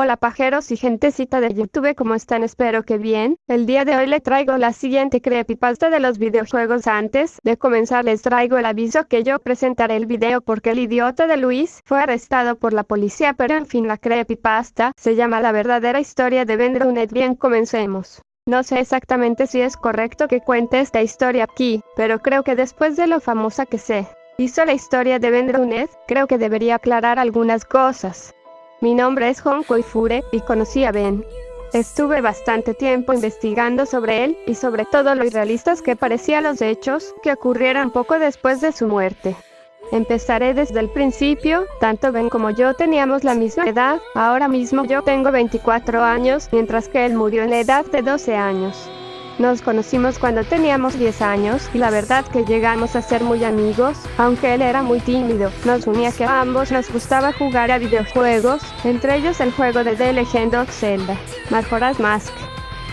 Hola pajeros y gentecita de YouTube, ¿cómo están? Espero que bien. El día de hoy les traigo la siguiente creepypasta de los videojuegos. Antes de comenzar les traigo el aviso que yo presentaré el video porque el idiota de Luis fue arrestado por la policía, pero en fin, la creepypasta se llama La verdadera historia de Ben Brunet. Bien, comencemos. No sé exactamente si es correcto que cuente esta historia aquí, pero creo que después de lo famosa que se hizo la historia de Ben Brunet, creo que debería aclarar algunas cosas. Mi nombre es Honko Ifure, y conocí a Ben. Estuve bastante tiempo investigando sobre él, y sobre todo lo irrealistas que parecían los hechos que ocurrieron poco después de su muerte. Empezaré desde el principio. Tanto Ben como yo teníamos la misma edad. Ahora mismo yo tengo 24 años, mientras que él murió en la edad de 12 años. Nos conocimos cuando teníamos 10 años, y la verdad que llegamos a ser muy amigos, aunque él era muy tímido. Nos unía que a ambos nos gustaba jugar a videojuegos, entre ellos el juego de The Legend of Zelda, Majora's Mask.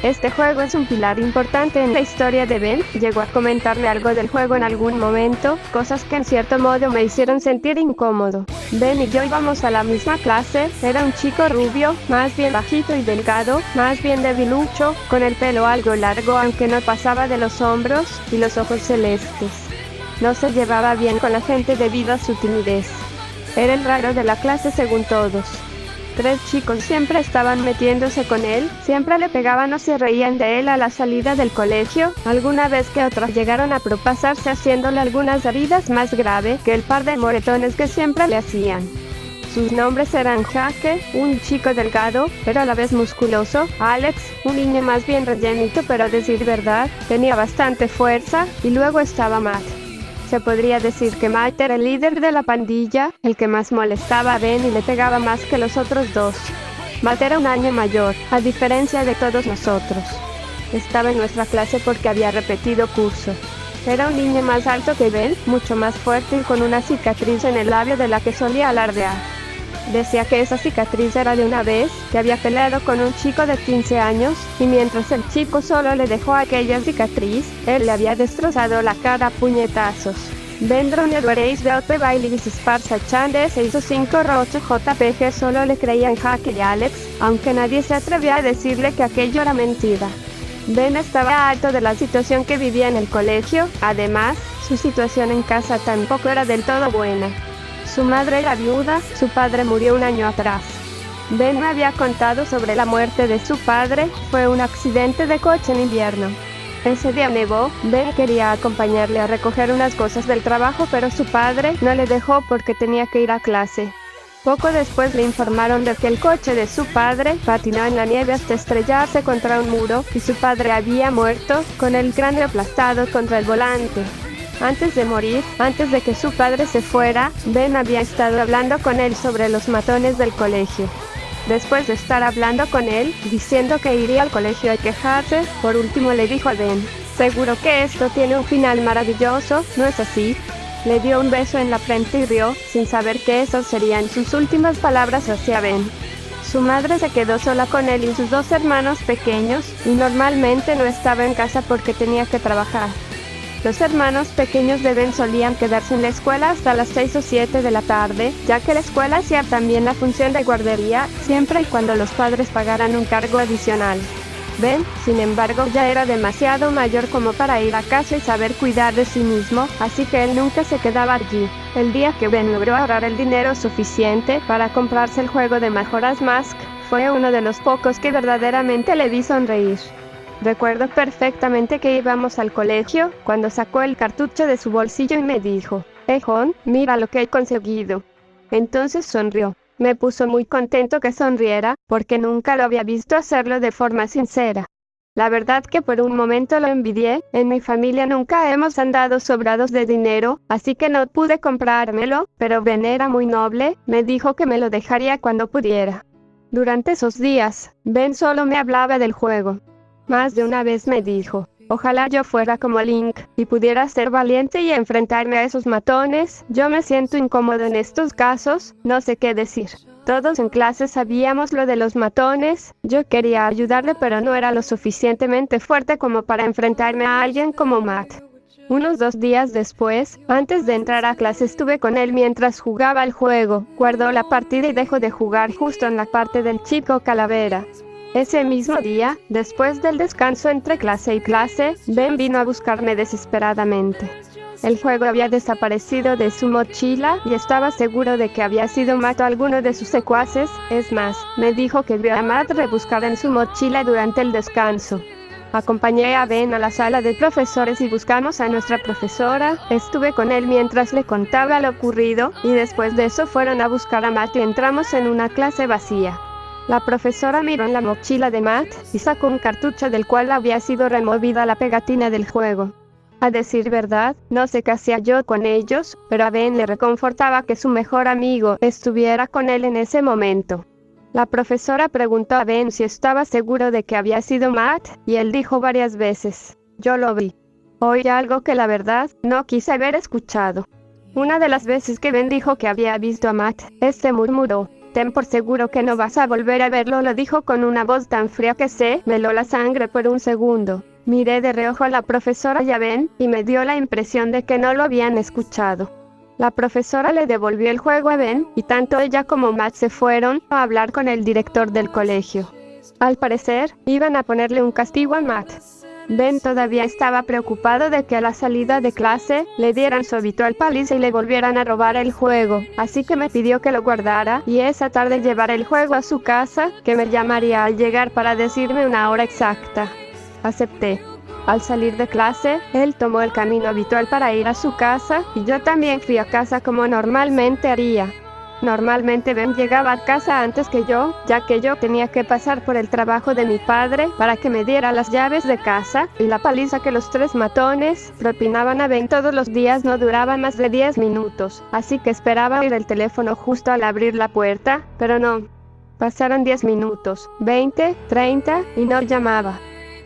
Este juego es un pilar importante en la historia de Ben. Llegó a comentarme algo del juego en algún momento, cosas que en cierto modo me hicieron sentir incómodo. Ben y yo íbamos a la misma clase. Era un chico rubio, más bien bajito y delgado, más bien debilucho, con el pelo algo largo aunque no pasaba de los hombros, y los ojos celestes. No se llevaba bien con la gente debido a su timidez. Era el raro de la clase según todos. 3 chicos siempre estaban metiéndose con él, siempre le pegaban o se reían de él a la salida del colegio. Alguna vez que otros llegaron a propasarse haciéndole algunas heridas más graves que el par de moretones que siempre le hacían. Sus nombres eran Jake, un chico delgado, pero a la vez musculoso; Alex, un niño más bien rellenito pero a decir verdad, tenía bastante fuerza; y luego estaba Matt. Se podría decir que Matt era el líder de la pandilla, el que más molestaba a Ben y le pegaba más que los otros dos. Matt era un año mayor, a diferencia de todos nosotros. Estaba en nuestra clase porque había repetido curso. Era un niño más alto que Ben, mucho más fuerte y con una cicatriz en el labio de la que solía alardear. Decía que esa cicatriz era de una vez que había peleado con un chico de 15 años, y mientras el chico solo le dejó aquella cicatriz, él le había destrozado la cara a puñetazos. Ben Brunet veréis de otro baile y Sparsa Chande 658 JPG solo le creían Jake y Alex, aunque nadie se atrevía a decirle que aquello era mentira. Ben estaba harto de la situación que vivía en el colegio. Además, su situación en casa tampoco era del todo buena. Su madre era viuda, su padre murió un año atrás. Ben me había contado sobre la muerte de su padre. Fue un accidente de coche en invierno. Ese día nevó. Ben quería acompañarle a recoger unas cosas del trabajo, pero su padre no le dejó porque tenía que ir a clase. Poco después le informaron de que el coche de su padre patinó en la nieve hasta estrellarse contra un muro, y su padre había muerto, con el cráneo aplastado contra el volante. Antes de morir, antes de que su padre se fuera, Ben había estado hablando con él sobre los matones del colegio. Después de estar hablando con él, diciendo que iría al colegio a quejarse, por último le dijo a Ben: «Seguro que esto tiene un final maravilloso, ¿no es así?». Le dio un beso en la frente y rió, sin saber que esas serían sus últimas palabras hacia Ben. Su madre se quedó sola con él y sus 2 hermanos pequeños, y normalmente no estaba en casa porque tenía que trabajar. Los hermanos pequeños de Ben solían quedarse en la escuela hasta las 6 o 7 de la tarde, ya que la escuela hacía también la función de guardería, siempre y cuando los padres pagaran un cargo adicional. Ben, sin embargo, ya era demasiado mayor como para ir a casa y saber cuidar de sí mismo, así que él nunca se quedaba allí. El día que Ben logró ahorrar el dinero suficiente para comprarse el juego de Majora's Mask, fue uno de los pocos que verdaderamente le vi sonreír. Recuerdo perfectamente que íbamos al colegio, cuando sacó el cartucho de su bolsillo y me dijo: «Jon, mira lo que he conseguido». Entonces sonrió. Me puso muy contento que sonriera, porque nunca lo había visto hacerlo de forma sincera. La verdad que por un momento lo envidié. En mi familia nunca hemos andado sobrados de dinero, así que no pude comprármelo, pero Ben era muy noble, me dijo que me lo dejaría cuando pudiera. Durante esos días, Ben solo me hablaba del juego. Más de una vez me dijo: «Ojalá yo fuera como Link, y pudiera ser valiente y enfrentarme a esos matones. Yo me siento incómodo en estos casos, no sé qué decir». Todos en clase sabíamos lo de los matones. Yo quería ayudarle, pero no era lo suficientemente fuerte como para enfrentarme a alguien como Matt. Unos 2 días después, antes de entrar a clase estuve con él mientras jugaba el juego. Guardó la partida y dejó de jugar justo en la parte del chico calavera. Ese mismo día, después del descanso entre clase y clase, Ben vino a buscarme desesperadamente. El juego había desaparecido de su mochila y estaba seguro de que había sido Matt o alguno de sus secuaces. Es más, me dijo que vio a Matt rebuscar en su mochila durante el descanso. Acompañé a Ben a la sala de profesores y buscamos a nuestra profesora. Estuve con él mientras le contaba lo ocurrido, y después de eso fueron a buscar a Matt y entramos en una clase vacía. La profesora miró en la mochila de Matt y sacó un cartucho del cual había sido removida la pegatina del juego. A decir verdad, no sé qué hacía yo con ellos, pero a Ben le reconfortaba que su mejor amigo estuviera con él en ese momento. La profesora preguntó a Ben si estaba seguro de que había sido Matt, y él dijo varias veces: "Yo lo vi". Oí algo que la verdad no quise haber escuchado. Una de las veces que Ben dijo que había visto a Matt, este murmuró: "Ten por seguro que no vas a volver a verlo", lo dijo con una voz tan fría que se me heló la sangre por un segundo. Miré de reojo a la profesora y a Ben, y me dio la impresión de que no lo habían escuchado. La profesora le devolvió el juego a Ben, y tanto ella como Matt se fueron a hablar con el director del colegio. Al parecer, iban a ponerle un castigo a Matt. Ben todavía estaba preocupado de que a la salida de clase le dieran su habitual paliza y le volvieran a robar el juego, así que me pidió que lo guardara y esa tarde llevara el juego a su casa, que me llamaría al llegar para decirme una hora exacta. Acepté. Al salir de clase, él tomó el camino habitual para ir a su casa, y yo también fui a casa como normalmente haría. Normalmente Ben llegaba a casa antes que yo, ya que yo tenía que pasar por el trabajo de mi padre para que me diera las llaves de casa, y la paliza que los 3 matones propinaban a Ben todos los días no duraba más de 10 minutos, así que esperaba oír el teléfono justo al abrir la puerta, pero no. Pasaron 10 minutos, 20, 30, y no llamaba.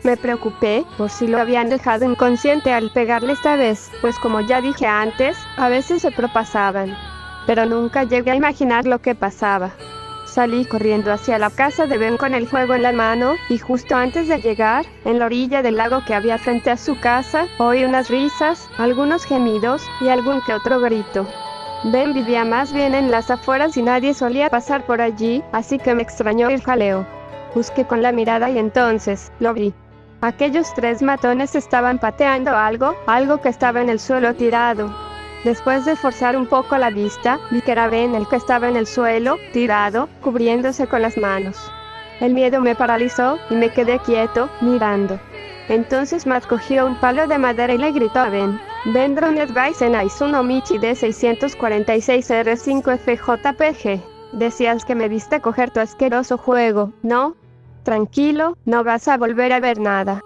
Me preocupé por si lo habían dejado inconsciente al pegarle esta vez, pues como ya dije antes, a veces se propasaban. Pero nunca llegué a imaginar lo que pasaba. Salí corriendo hacia la casa de Ben con el juego en la mano, y justo antes de llegar, en la orilla del lago que había frente a su casa, oí unas risas, algunos gemidos, y algún que otro grito. Ben vivía más bien en las afueras y nadie solía pasar por allí, así que me extrañó el jaleo. Busqué con la mirada y entonces, lo vi. Aquellos 3 matones estaban pateando algo que estaba en el suelo tirado. Después de forzar un poco la vista, vi que era Ben el que estaba en el suelo, tirado, cubriéndose con las manos. El miedo me paralizó, y me quedé quieto, mirando. Entonces Matt cogió un palo de madera y le gritó a Ben: "Vendronet Baisen Aisuno Michi de 646 R5FJPG. Decías que me viste coger tu asqueroso juego, ¿no? Tranquilo, no vas a volver a ver nada".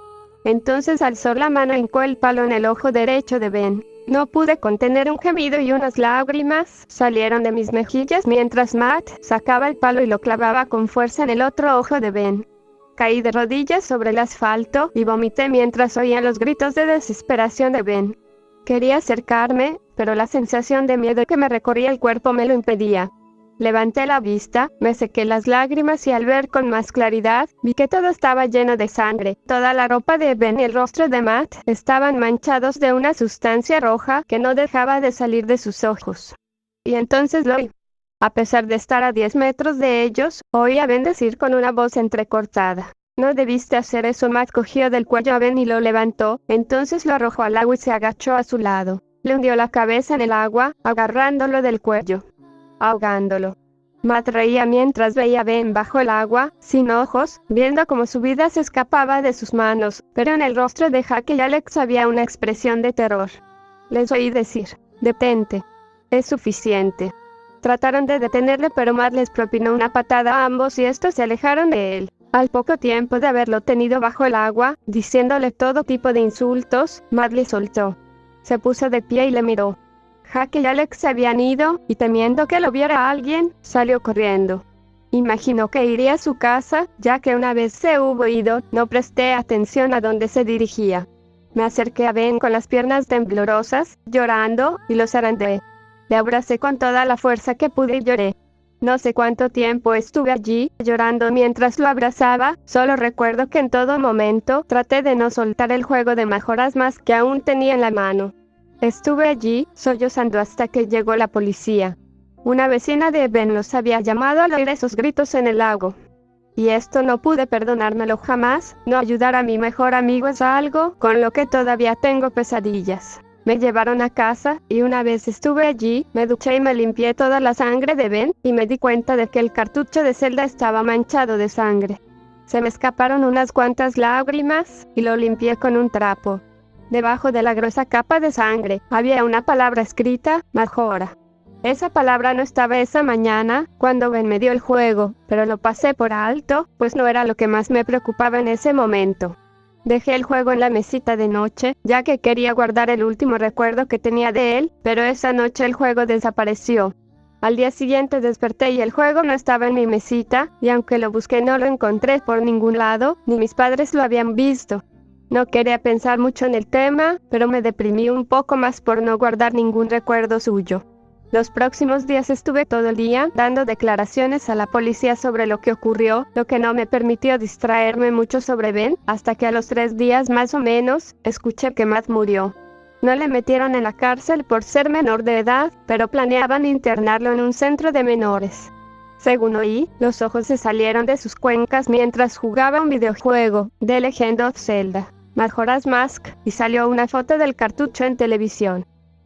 Entonces alzó la mano e hincó el palo en el ojo derecho de Ben. No pude contener un gemido y unas lágrimas salieron de mis mejillas mientras Matt sacaba el palo y lo clavaba con fuerza en el otro ojo de Ben. Caí de rodillas sobre el asfalto y vomité mientras oía los gritos de desesperación de Ben. Quería acercarme, pero la sensación de miedo que me recorría el cuerpo me lo impedía. Levanté la vista, me sequé las lágrimas y al ver con más claridad, vi que todo estaba lleno de sangre. Toda la ropa de Ben y el rostro de Matt estaban manchados de una sustancia roja que no dejaba de salir de sus ojos. Y entonces lo oí. A pesar de estar a 10 metros de ellos, oí a Ben decir con una voz entrecortada: "No debiste hacer eso". Matt cogió del cuello a Ben y lo levantó, entonces lo arrojó al agua y se agachó a su lado. Le hundió la cabeza en el agua, agarrándolo del cuello, ahogándolo. Matt reía mientras veía a Ben bajo el agua, sin ojos, viendo cómo su vida se escapaba de sus manos, pero en el rostro de Jack y Alex había una expresión de terror. Les oí decir: "Detente. Es suficiente". Trataron de detenerle, pero Matt les propinó una patada a ambos y estos se alejaron de él. Al poco tiempo de haberlo tenido bajo el agua, diciéndole todo tipo de insultos, Matt le soltó. Se puso de pie y le miró. Jack y Alex se habían ido, y temiendo que lo viera alguien, salió corriendo. Imaginó que iría a su casa, ya que una vez se hubo ido, no presté atención a dónde se dirigía. Me acerqué a Ben con las piernas temblorosas, llorando, y lo zarandeé. Le abracé con toda la fuerza que pude y lloré. No sé cuánto tiempo estuve allí, llorando mientras lo abrazaba, solo recuerdo que en todo momento traté de no soltar el juego de Majora's Mask que aún tenía en la mano. Estuve allí, sollozando hasta que llegó la policía. Una vecina de Ben los había llamado al oír esos gritos en el lago. Y esto no pude perdonármelo jamás, no ayudar a mi mejor amigo es algo con lo que todavía tengo pesadillas. Me llevaron a casa, y una vez estuve allí, me duché y me limpié toda la sangre de Ben, y me di cuenta de que el cartucho de Zelda estaba manchado de sangre. Se me escaparon unas cuantas lágrimas, y lo limpié con un trapo. Debajo de la gruesa capa de sangre, había una palabra escrita, Majora. Esa palabra no estaba esa mañana, cuando Ben me dio el juego, pero lo pasé por alto, pues no era lo que más me preocupaba en ese momento. Dejé el juego en la mesita de noche, ya que quería guardar el último recuerdo que tenía de él, pero esa noche el juego desapareció. Al día siguiente desperté y el juego no estaba en mi mesita, y aunque lo busqué no lo encontré por ningún lado, ni mis padres lo habían visto. No quería pensar mucho en el tema, pero me deprimí un poco más por no guardar ningún recuerdo suyo. Los próximos días estuve todo el día dando declaraciones a la policía sobre lo que ocurrió, lo que no me permitió distraerme mucho sobre Ben, hasta que a los 3 días más o menos, escuché que Matt murió. No le metieron en la cárcel por ser menor de edad, pero planeaban internarlo en un centro de menores. Según oí, los ojos se salieron de sus cuencas mientras jugaba un videojuego, The Legend of Zelda, Majora's Mask, y salió una foto del cartucho en televisión.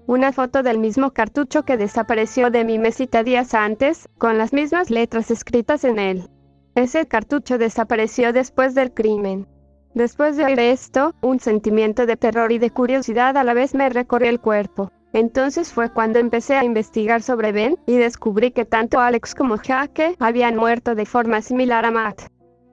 Una foto del mismo cartucho que desapareció de mi mesita días antes, con las mismas letras escritas en él. Ese cartucho desapareció después del crimen. Después de oír esto, un sentimiento de terror y de curiosidad a la vez me recorrió el cuerpo. Entonces fue cuando empecé a investigar sobre Ben, y descubrí que tanto Alex como Jake habían muerto de forma similar a Matt.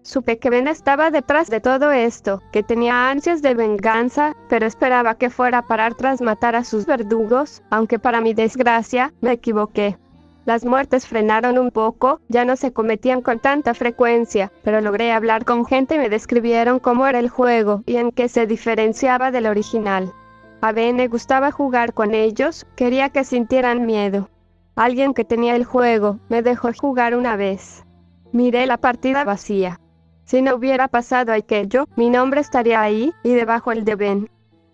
Supe que Ben estaba detrás de todo esto, que tenía ansias de venganza, pero esperaba que fuera a parar tras matar a sus verdugos, aunque para mi desgracia, me equivoqué. Las muertes frenaron un poco, ya no se cometían con tanta frecuencia, pero logré hablar con gente y me describieron cómo era el juego, y en qué se diferenciaba del original. A Ben le gustaba jugar con ellos, quería que sintieran miedo. Alguien que tenía el juego, me dejó jugar una vez. Miré la partida vacía. Si no hubiera pasado aquello, mi nombre estaría ahí, y debajo el de Ben.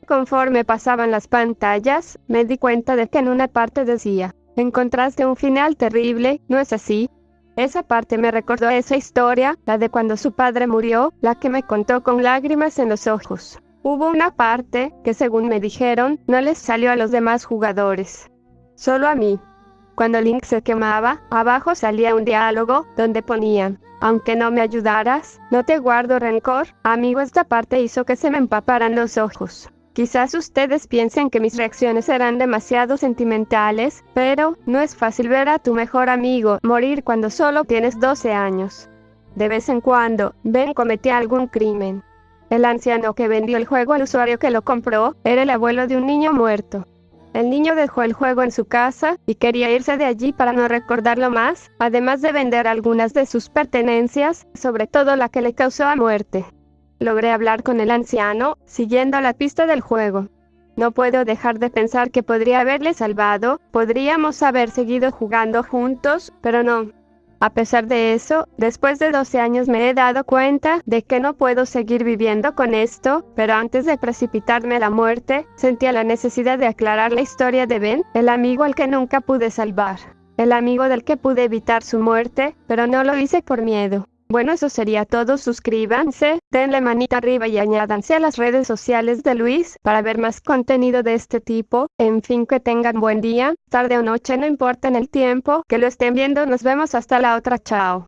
Conforme pasaban las pantallas, me di cuenta de que en una parte decía, encontraste un final terrible, ¿no es así? Esa parte me recordó esa historia, la de cuando su padre murió, la que me contó con lágrimas en los ojos. Hubo una parte, que según me dijeron, no les salió a los demás jugadores. Solo a mí. Cuando Link se quemaba, abajo salía un diálogo, donde ponían, aunque no me ayudaras, no te guardo rencor, amigo. Esta parte hizo que se me empaparan los ojos. Quizás ustedes piensen que mis reacciones eran demasiado sentimentales, pero no es fácil ver a tu mejor amigo morir cuando solo tienes 12 años. De vez en cuando, Ben cometía algún crimen. El anciano que vendió el juego al usuario que lo compró, era el abuelo de un niño muerto. El niño dejó el juego en su casa, y quería irse de allí para no recordarlo más, además de vender algunas de sus pertenencias, sobre todo la que le causó la muerte. Logré hablar con el anciano, siguiendo la pista del juego. No puedo dejar de pensar que podría haberle salvado, podríamos haber seguido jugando juntos, pero no. A pesar de eso, después de 12 años me he dado cuenta de que no puedo seguir viviendo con esto, pero antes de precipitarme a la muerte, sentía la necesidad de aclarar la historia de Ben, el amigo al que nunca pude salvar. El amigo del que pude evitar su muerte, pero no lo hice por miedo. Bueno, eso sería todo. Suscríbanse, denle manita arriba y añádanse a las redes sociales de Luis para ver más contenido de este tipo. En fin, que tengan buen día, tarde o noche, no importa en el tiempo que lo estén viendo. Nos vemos hasta la otra. Chao.